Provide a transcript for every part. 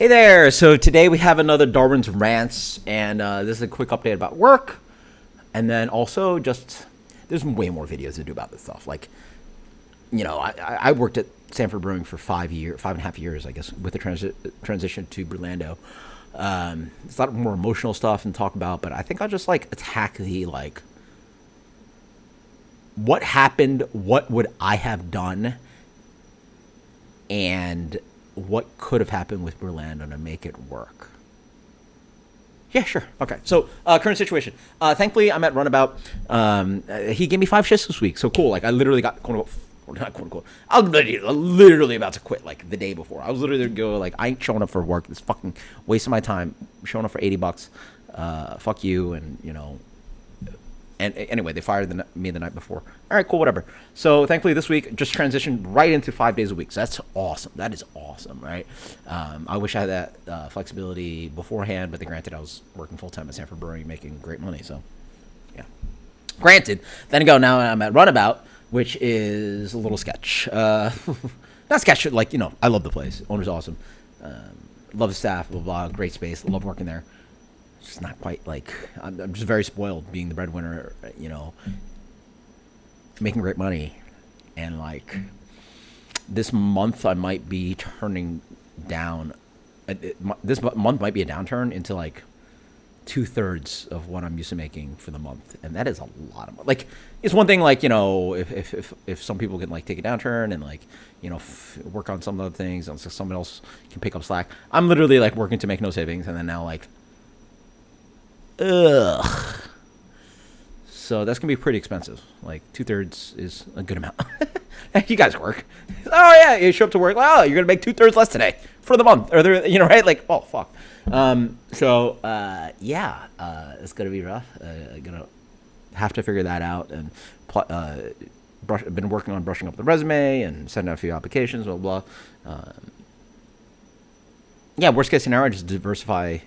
Hey there! So today we have another Darwin's Rants, and this is a quick update about work, and then also just there's way more videos to do about this stuff. Like, I worked at Sanford Brewing for 5.5 years, I guess, with the transition to Brewlando. It's a lot more emotional stuff and talk about, but I think I'll just attack the what happened, what would I have done, and what could have happened with Brewlando to make it work. Yeah, sure. Okay. So, current situation. Thankfully, I'm at Runabout. He gave me 5 shifts this week. So cool. I literally got, quote unquote, not quote unquote, I was literally about to quit, the day before. I was literally going to go, I ain't showing up for work. It's fucking wasting my time. I'm showing up for $80. Fuck you. And, and anyway, they fired me the night before. All right, cool, whatever. So thankfully this week, just transitioned right into 5 days a week. So that's awesome. That is awesome, right? I wish I had that flexibility beforehand, but granted, I was working full-time at Sanford Brewing, making great money. So, yeah. Granted, then now I'm at Runabout, which is a little sketch. Not sketch, I love the place. Owner's awesome. Love the staff, blah, blah, blah, great space. Love working there. It's just not quite I'm just very spoiled being the breadwinner, making great money. And this month I might be turning down, this month might be a downturn into 2/3 of what I'm used to making for the month. And that is a lot of money. It's one thing, if some people can take a downturn and work on some other things and so someone else can pick up slack. I'm literally working to make no savings. And then now ugh. So that's gonna be pretty expensive. 2/3 is a good amount. You guys work. Oh yeah, you show up to work. Oh, you're gonna make 2/3 less today for the month, or right? Oh fuck. It's gonna be rough. Gonna have to figure that out and been working on brushing up the resume and sending out a few applications. Blah blah. Worst case scenario, just diversify.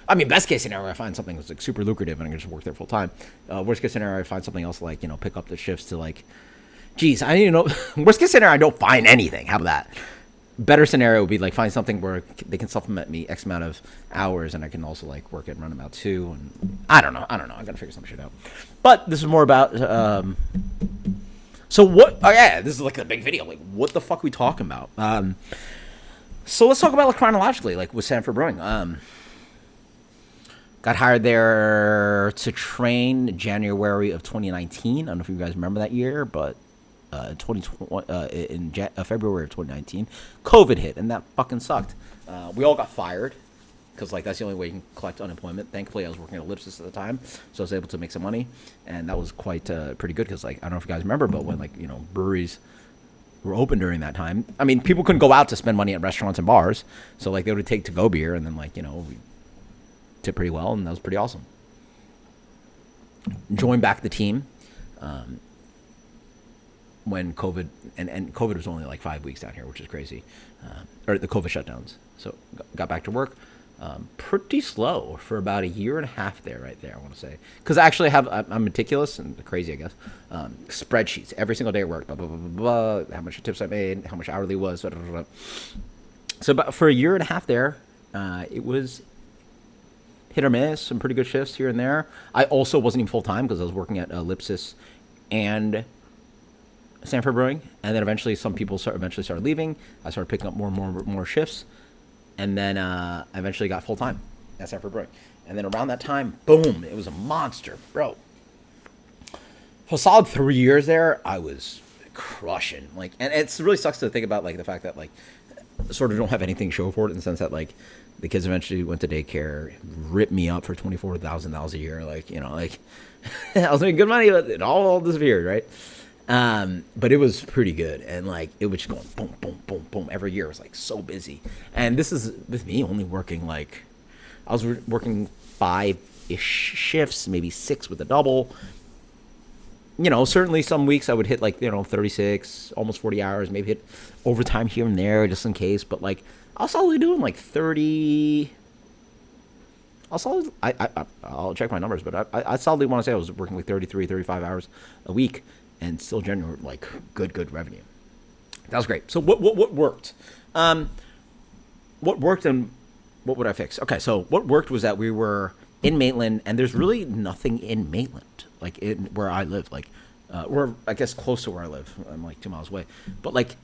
I mean, best case scenario, I find something that's super lucrative and I can just work there full time. Worst case scenario, I find something else pick up the shifts to I don't know. Worst case scenario, I don't find anything. How about that? Better scenario would be find something where they can supplement me X amount of hours and I can also work at Runabout too. And I don't know. I gotta figure some shit out. But this is more about. So what? Oh yeah, this is the big video. What the fuck are we talking about? So let's talk about chronologically, with Sanford Brewing. Got hired there to train January of 2019. I don't know if you guys remember that year, but in February of 2019, COVID hit, and that fucking sucked. We all got fired because that's the only way you can collect unemployment. Thankfully, I was working at Ellipsis at the time, so I was able to make some money, and that was quite pretty good because I don't know if you guys remember, but when breweries were open during that time, I mean, people couldn't go out to spend money at restaurants and bars, so they would take to-go beer, and then we did pretty well, and that was pretty awesome. Joined back the team when COVID, and COVID was only 5 weeks down here, which is crazy, or the COVID shutdowns. So got back to work. Pretty slow for about a year and a half there, right there, I want to say. Because I actually I'm meticulous and crazy, I guess. Spreadsheets every single day at work, blah, blah, blah, blah, blah, how much tips I made, how much hourly was, blah, blah, blah, blah. So about for a year and a half there, it was hit or miss, some pretty good shifts here and there. I also wasn't even full-time because I was working at Ellipsis and Sanford Brewing. And then eventually some people started leaving. I started picking up more and more shifts. And then I eventually got full-time at Sanford Brewing. And then around that time, boom, it was a monster, bro. For a solid 3 years there, I was crushing. And it really sucks to think about the fact that sort of don't have anything to show for it in the sense that the kids eventually went to daycare, ripped me up for $24,000 a year. I was making good money, but it all disappeared, right? But it was pretty good. And it was just going boom, boom, boom, boom. Every year it was so busy. And this is with me only working I was working 5-ish shifts, maybe 6 with a double. Certainly some weeks I would hit 36, almost 40 hours, maybe hit overtime here and there just in case. But I was only doing 30. I'll check my numbers, but I solidly want to say I was working 33, 35 hours a week and still generate good revenue. That was great. So what worked? What worked and what would I fix? Okay, so what worked was that we were in Maitland, and there's really nothing in Maitland, like in where I live, like we're I guess close to where I live. I'm like 2 miles away, but like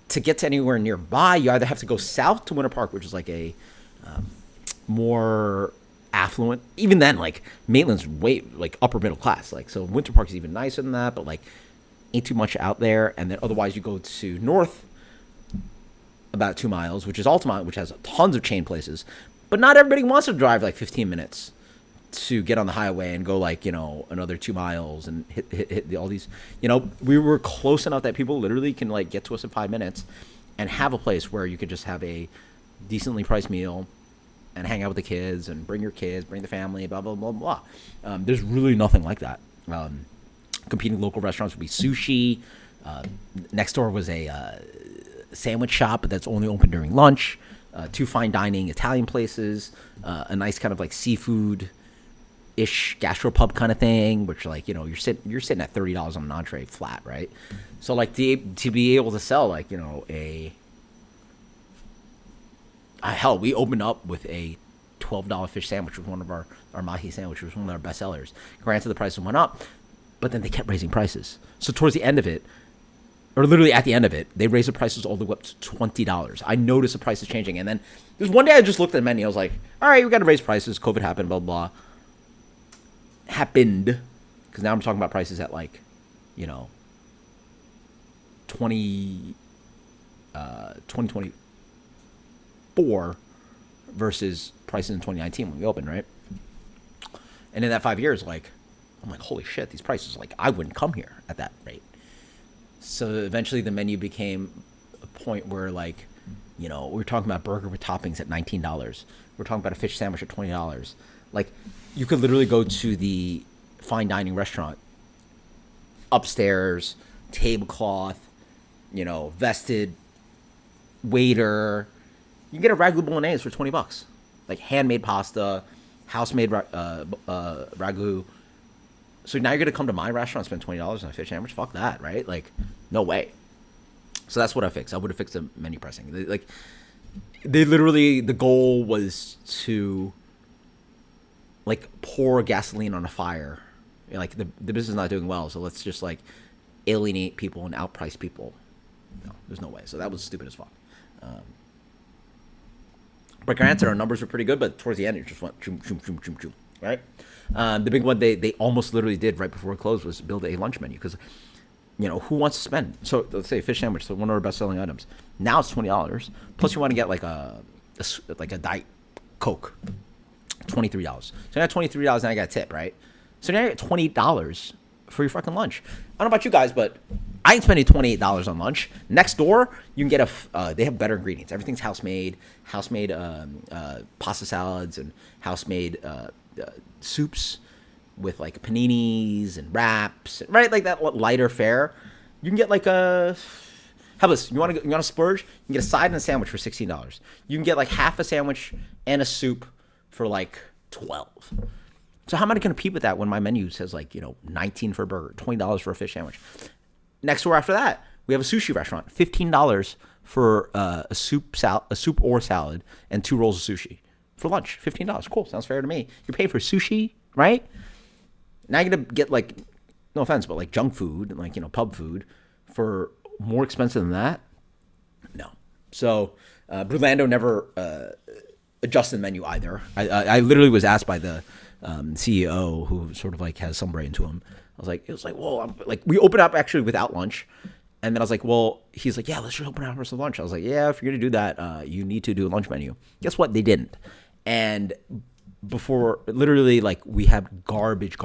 to get to anywhere nearby, you either have to go south to Winter Park, which is like a more affluent. Even then, like Maitland's way like upper middle class. Like so, Winter Park is even nicer than that, but like ain't too much out there. And then otherwise, you go to north about 2 miles, which is Altamont, which has tons of chain places. But not everybody wants to drive like 15 minutes to get on the highway and go like another 2 miles and hit all these. We were close enough that people literally can like get to us in 5 minutes and have a place where you could just have a decently priced meal and hang out with the kids and bring your kids, bring the family, blah blah blah blah. There's really nothing like that. Competing local restaurants would be sushi. Next door was a sandwich shop, but that's only open during lunch. Two fine dining Italian places, a nice kind of like seafood ish gastropub kind of thing, which like you're sitting at $30 on an entree flat, right? So like to be able to sell like hell, we opened up with a $12 fish sandwich, with one of our mahi sandwich, which was one of our best sellers. Granted, the prices went up, but then they kept raising prices. So towards the end of it, or literally at the end of it, they raised the prices all the way up to $20. I noticed the prices changing, and then there's one day I just looked at the menu. I was like, all right, we got to raise prices. COVID happened, blah blah. Happened, because now I'm talking about prices at like 2024 versus prices in 2019 when we opened, right? And in that 5 years, like I'm like, holy shit, these prices, like I wouldn't come here at that rate. So eventually the menu became a point where like, we were talking about burger with toppings at $19. We're talking about a fish sandwich at $20. Like you could literally go to the fine dining restaurant upstairs, tablecloth, vested waiter. You can get a ragu bolognese for $20, like handmade pasta, house-made ragu. So now you're gonna come to my restaurant and spend $20 on a fish sandwich? Fuck that, right? Like, no way. So that's what I fixed. I would have fixed the menu pricing. They literally, the goal was to like pour gasoline on a fire. Like the business is not doing well, so let's just like alienate people and outprice people. No, there's no way. So that was stupid as fuck. But granted, our numbers were pretty good, but towards the end, it just went choom, choom, choom, choom, choom, right? The big one they almost literally did right before it closed was build a lunch menu, because who wants to spend? So let's say fish sandwich, so one of our best selling items. Now it's $20. Plus you want to get like a Diet Coke, $23. So now $23, now I got a tip, right? So now you get $20 for your fucking lunch. I don't know about you guys, but I ain't spending $28 on lunch. Next door, you can get they have better ingredients. Everything's house-made pasta salads and house-made soups with like paninis and wraps, right? Like that lighter fare. You can get like how about this? You want to splurge? You can get a side and a sandwich for $16. You can get like half a sandwich and a soup for like $12. So how am I going to compete with that when my menu says like $19 for a burger, $20 for a fish sandwich? Next door after that, we have a sushi restaurant, $15 for a soup or salad and 2 rolls of sushi for lunch. $15, cool, sounds fair to me. You're paying for sushi, right? Now you're gonna get like, no offense, but like junk food and like pub food for more expensive than that. No. So Brewlando never adjusted the menu either. I literally was asked by the CEO, who sort of like has some brain to him. It was like, whoa, we opened up actually without lunch. And then I was like, well, he's like, yeah, let's just open up for some lunch. I was like, yeah, if you're going to do that, you need to do a lunch menu. Guess what? They didn't. And before, literally, like, we had garbage.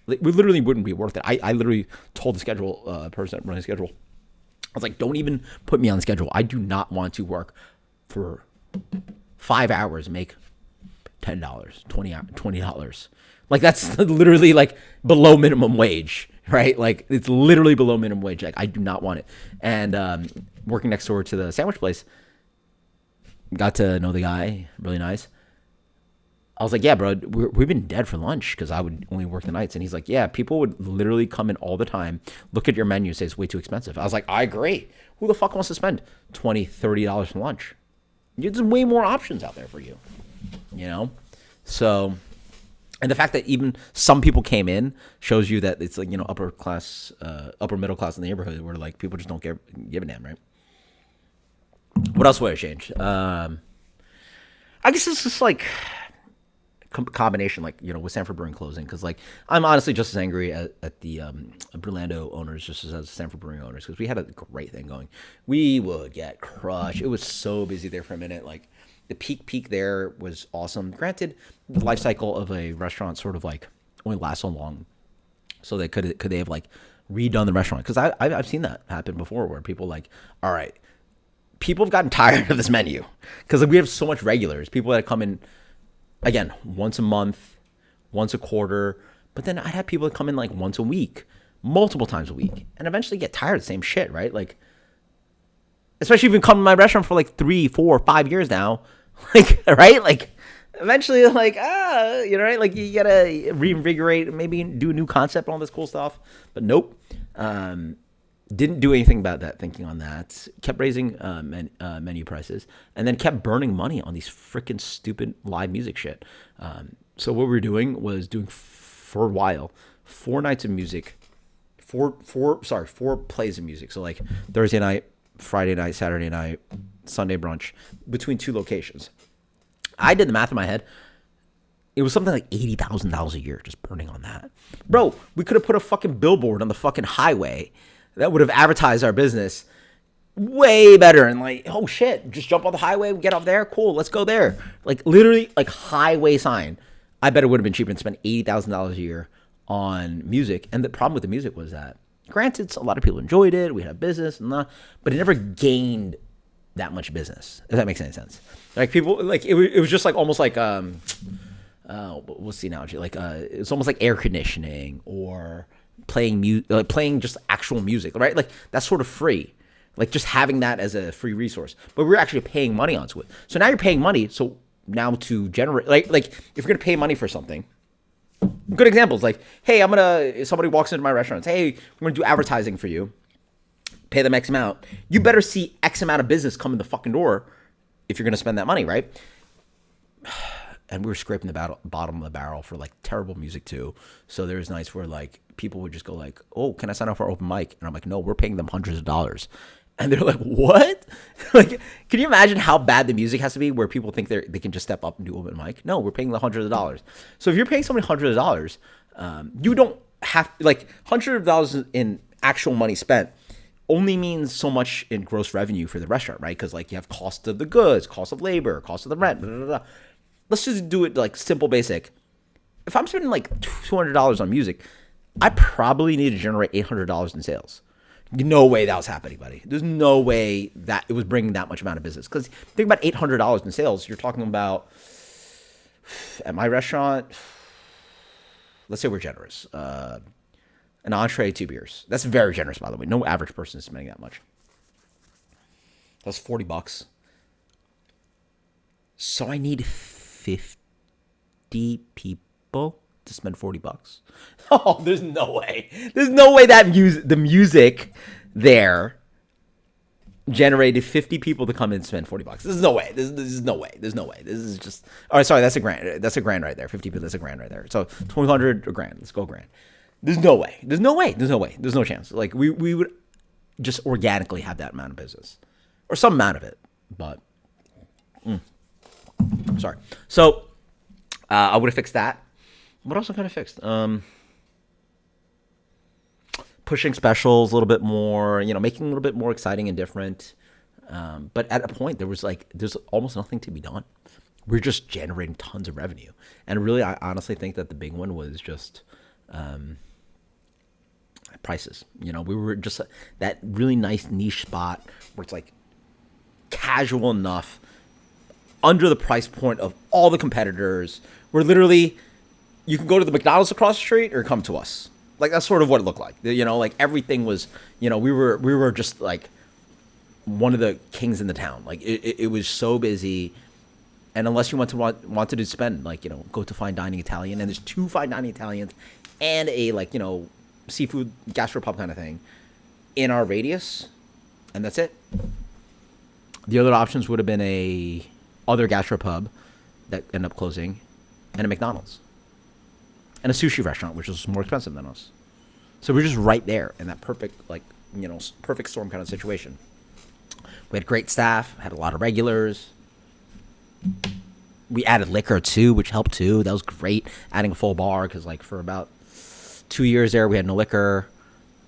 Like, we literally wouldn't be worth it. I literally told the person running the schedule, I was like, don't even put me on the schedule. I do not want to work for 5 hours and make $10, $20. Like, that's literally like below minimum wage, right? Like, it's literally below minimum wage. Like, I do not want it. And working next door to the sandwich place, got to know the guy, really nice. I was like, yeah, bro, we've been dead for lunch because I would only work the nights. And he's like, yeah, people would literally come in all the time, look at your menu, say it's way too expensive. I was like, I agree. Who the fuck wants to spend $20, $30 for lunch? There's way more options out there for you, you know? So, and the fact that even some people came in shows you that it's like, upper class, upper middle class in the neighborhood where like people just don't give a damn, right? What else would I change? I guess it's just like combination, like, with Sanford Brewing closing, because like I'm honestly just as angry at the Brewlando owners just as Sanford Brewing owners, because we had a great thing going. We would get crushed. It was so busy there for a minute. Like the peak there was awesome. Granted, the life cycle of a restaurant sort of like only lasts so long, so they could they have like redone the restaurant, because I've seen that happen before where people like, all right, people have gotten tired of this menu because we have so much regulars, people that come in again once a month, once a quarter, but then I'd have people that come in like once a week, multiple times a week, and eventually get tired of the same shit, right? Like, especially if you come to my restaurant for like 3, 4, 5 years now, like, right? Like, eventually, like, right? Like, you gotta reinvigorate, maybe do a new concept, all this cool stuff. But nope. Didn't do anything about that, thinking on that. Kept raising menu prices, and then kept burning money on these freaking stupid live music shit. So what we were doing was doing for a while 4 nights of music, four plays of music. So like Thursday night, Friday night, Saturday night, Sunday brunch, between 2 locations. I did the math in my head. It was something like $80,000 a year just burning on that. Bro, we could have put a fucking billboard on the fucking highway that would have advertised our business way better. And like, oh shit, just jump on the highway, we get off there, cool, let's go there. Like literally, like highway sign. I bet it would have been cheaper to spend $80,000 a year on music. And the problem with the music was that, granted, a lot of people enjoyed it, we had a business, but it never gained that much business, if that makes any sense. Like people, like it was just like almost like what's the analogy? Like it's almost like air conditioning or playing just actual music, right? Like that's sort of free, like just having that as a free resource. But we're actually paying money onto it. So now you're paying money. So now to generate, like if you're gonna pay money for something, good examples like, hey, somebody walks into my restaurant, hey, we're gonna do advertising for you. Pay them X amount. You better see X amount of business come in the fucking door if you're gonna spend that money, right? And we were scraping the bottom of the barrel for like terrible music too. So there's nights where like people would just go like, oh, can I sign up for open mic? And I'm like, no, we're paying them hundreds of dollars. And they're like, what? Like, can you imagine how bad the music has to be where people think they can just step up and do open mic? No, we're paying them hundreds of dollars. So if you're paying somebody hundreds of dollars, you don't have like hundreds of dollars in actual money spent only means so much in gross revenue for the restaurant, right? Because like you have cost of the goods, cost of labor, cost of the rent, blah, blah, blah. Let's just do it like simple, basic. If I'm spending like $200 on music, I probably need to generate $800 in sales. No way that was happening, buddy. There's no way that it was bringing that much amount of business. Because think about $800 in sales. You're talking about, at my restaurant, let's say we're generous. An entree, 2 beers. That's very generous, by the way. No average person is spending that much. That's $40. So I need 50 people to spend $40. Oh, there's no way. There's no way that the music there generated 50 people to come in and spend $40. There's no way. This is no way. There's no way. This is just. All right, sorry, that's a grand. That's a grand right there. 50 people. That's a grand right there. So 200 or grand. Let's go grand. There's no way. There's no way. There's no way. There's no chance. Like we would just organically have that amount of business, or some amount of it. But sorry. So I would have fixed that. What else I could have fixed? Pushing specials a little bit more, making it a little bit more exciting and different. But at a point, there's almost nothing to be done. We're just generating tons of revenue. And really, I honestly think that the big one was just prices. We were just that really nice niche spot where it's like casual enough, under the price point of all the competitors, where literally you can go to the McDonald's across the street or come to us. Like that's sort of what it looked like. Like everything was, we were just like one of the kings in the town. Like it was so busy. And unless you wanted to spend go to fine dining Italian, and there's 2 fine dining Italians and a seafood gastropub kind of thing in our radius, and that's it. The other options would have been a other gastropub that ended up closing, and a McDonald's, and a sushi restaurant, which was more expensive than us. So we're just right there in that perfect, like, perfect storm kind of situation. We had great staff, had a lot of regulars. We added liquor too, which helped too. That was great, adding a full bar, because like for about 2 years there, we had no liquor.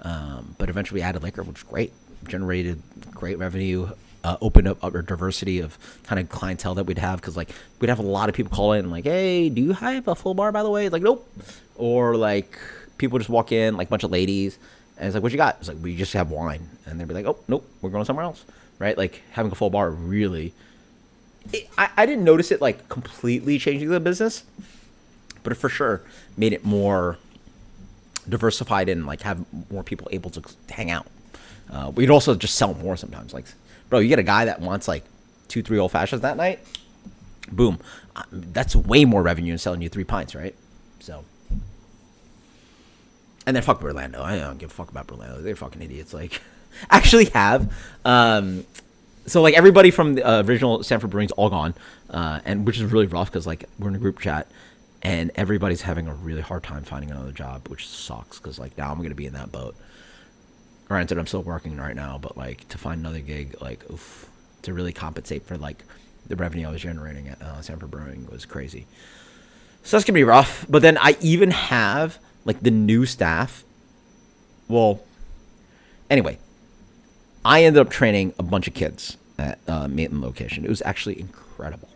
But eventually we added liquor, which was great. Generated great revenue. Opened up our diversity of kind of clientele that we'd have, because like we'd have a lot of people call in and like, hey, do you have a full bar, by the way? It's like, nope. Or like people just walk in, like a bunch of ladies, and it's like, what you got? It's like, we just have wine. And they'd be like, oh, nope, we're going somewhere else, right? Like having a full bar really, I didn't notice it like completely changing the business, but it for sure made it more diversified and like have more people able to hang out. We'd also just sell more sometimes. Like, bro, you get a guy that wants like 2-3 old fashions that night, boom, that's way more revenue than selling you 3 pints, right? So, and then fuck Brewlando. I don't give a fuck about Brewlando. They're fucking idiots. Like, actually have. So like everybody from the original Sanford Brewing's all gone, and which is really rough, because like we're in a group chat and everybody's having a really hard time finding another job, which sucks, because like now I'm gonna be in that boat. Granted, I'm still working right now, but like to find another gig, like oof, to really compensate for like the revenue I was generating at Sanford Brewing was crazy. So that's gonna be rough. But then I even have like the new staff. Well, anyway, I ended up training a bunch of kids at Maitland location. It was actually incredible.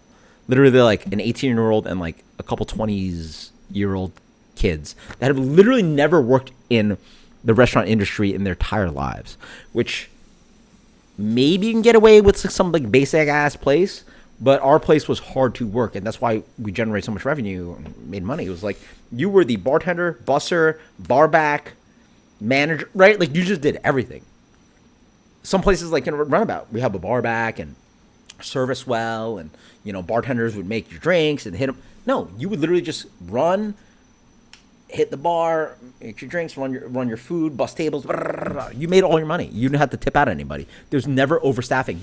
Literally, they're like an 18-year-old and like a couple 20-year-old kids that have literally never worked in the restaurant industry in their entire lives, which maybe you can get away with some like basic ass place, but our place was hard to work, and that's why we generate so much revenue and made money. It was like you were the bartender, busser, bar back, manager, right? Like you just did everything. Some places like in Runabout, we have a bar back and service well, and bartenders would make your drinks and hit them. No, you would literally just run, hit the bar, make your drinks, run your food, bus tables. Blah, blah, blah, blah. You made all your money. You didn't have to tip out anybody. There's never overstaffing.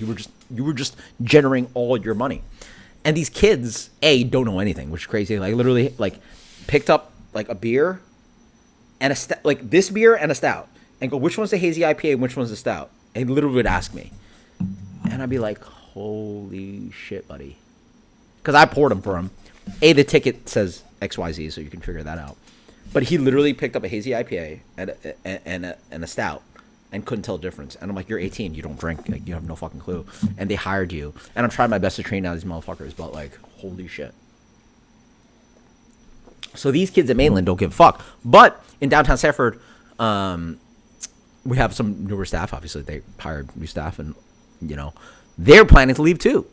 You were just generating all your money. And these kids, don't know anything, which is crazy. Like literally, like picked up like a beer and like this beer and a stout, and go, which one's the hazy IPA and which one's the stout? And literally would ask me, and I'd be like, holy shit, buddy, because I poured them for him. The ticket says XYZ, so you can figure that out. But he literally picked up a hazy IPA and a stout and couldn't tell the difference. And I'm like, you're 18, you don't drink, like, you have no fucking clue. And they hired you. And I'm trying my best to train out these motherfuckers, but like, holy shit. So these kids at Maitland don't give a fuck. But in downtown Sanford, we have some newer staff. Obviously, they hired new staff, and they're planning to leave too,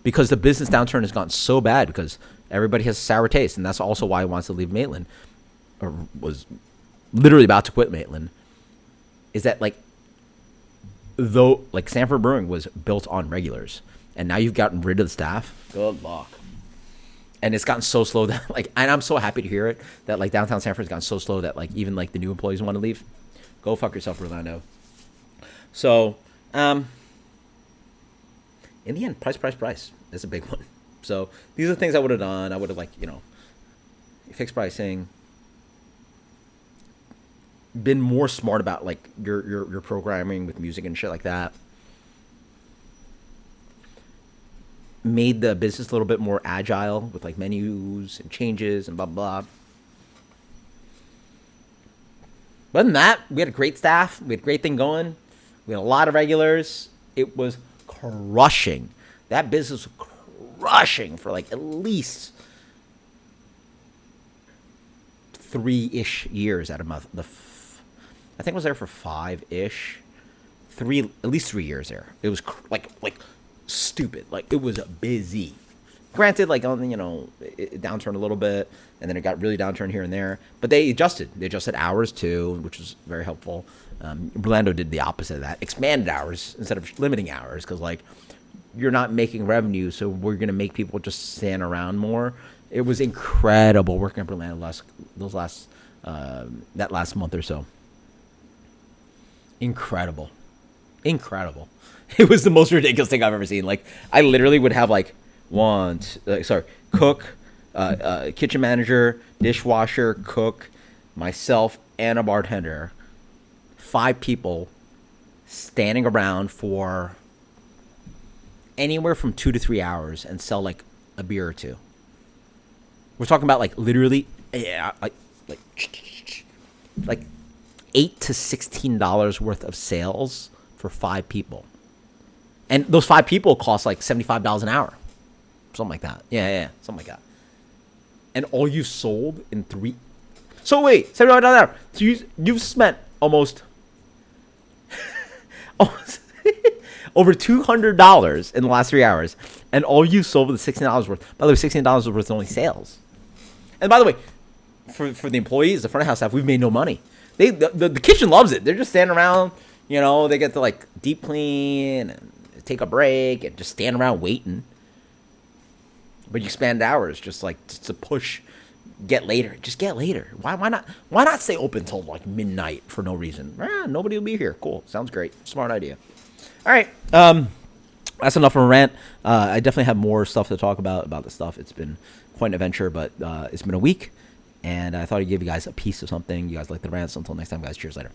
because the business downturn has gotten so bad because everybody has a sour taste, and that's also why he wants to leave Maitland, or was literally about to quit Maitland. Is that like, though, like Sanford Brewing was built on regulars, and now you've gotten rid of the staff. Good luck. And it's gotten so slow that like, and I'm so happy to hear it, that like downtown Sanford's gotten so slow that like even like the new employees want to leave. Go fuck yourself, Brewlando. So, in the end, price is a big one. So these are the things I would have done. I would have like, fixed pricing, been more smart about like your programming with music and shit like that. Made the business a little bit more agile with like menus and changes and blah blah. Other than that, we had a great staff. We had a great thing going. We had a lot of regulars. It was crushing. That business was crushing for like at least 3-ish years out of month. I think I was there for 5-ish. At least 3 years there. It was like stupid. Like it was busy. Granted, like on it downturned a little bit, and then it got really downturned here and there. But they adjusted. They adjusted hours too, which was very helpful. Brewlando did the opposite of that, expanded hours instead of limiting hours, because like you're not making revenue, so we're gonna make people just stand around more. It was incredible working at Brewlando that last month or so. Incredible. It was the most ridiculous thing I've ever seen. Like, I literally would have like cook, kitchen manager, dishwasher, cook, myself, and a bartender. 5 people standing around for anywhere from 2 to 3 hours and sell like a beer or two. We're talking about like literally, yeah, like $8 to $16 worth of sales for 5 people, and those 5 people cost like $75 an hour, something like that. Yeah, something like that. And all you sold in 3. So wait, $75 an hour. So you've spent almost over $200 in the last 3 hours, and all you sold was $16 worth. By the way, $16 worth only sales. And by the way, for the employees, the front of house staff, we've made no money. The kitchen loves it. They're just standing around, they get to like deep clean and take a break and just stand around waiting. But you expand hours just to push, get later. Just get later. Why not stay open till like midnight for no reason? Nobody will be here. Cool. Sounds great. Smart idea. All right. That's enough of a rant. I definitely have more stuff to talk about this stuff. It's been quite an adventure, but it's been a week, and I thought I'd give you guys a piece of something. You guys like the rants. Until next time, guys. Cheers later.